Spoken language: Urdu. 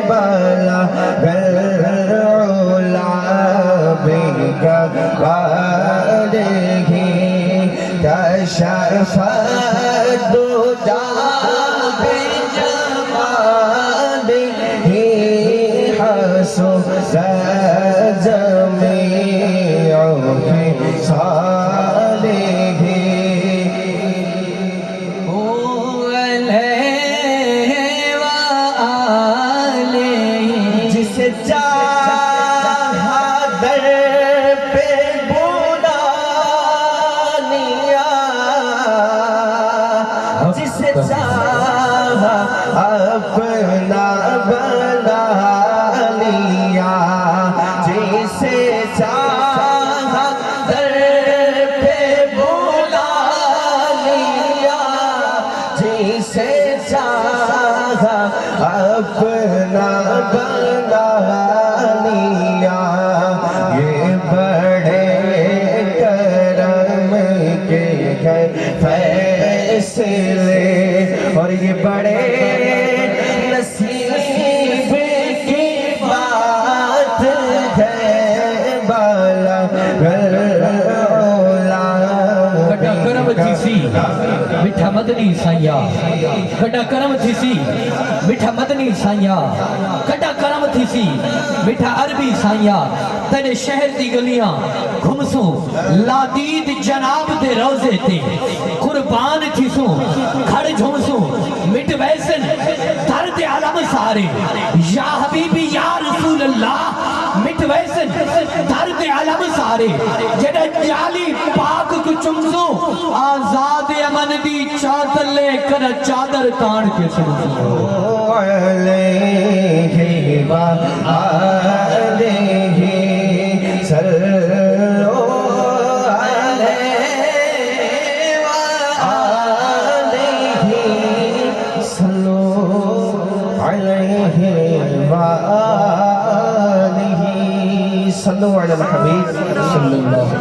بلغ العلا بكماله كشف الدجى بجماله حسن جميع خصاله جسے چاہا در پہ بلا لیا جسے چاہا اپنا بنا لیا جسے چاہا در پہ بلا لیا جسے چاہا اپنا بنا لیا یہ بڑے کرم کے ہیں فیصلے اور یہ بڑے نصیب کی بات ہے بالا کٹا کرم تھی میٹھا مدنی سائیا کٹا کرم تھی میٹھا مدنی سائیا کٹا کرم تھی میٹھا عربی سائیا تیرے شہر دی گلیاں گھمسوں لادید جناب دے روزے تے قربان تھیسوں کھڑ جھمسوں مٹ ویسن درد علم سارے یا حبیبی یا رسول اللہ مٹ ویسن درد علم سارے جڑا جالی پاک کو چمسوں آزاد امن دی چادر لے کر چادر تان کے سنسوں علیہ وآلہ صلو علیہ وآلہ صلو علیہ وآلہ صلو علی الحبیب صلی اللہ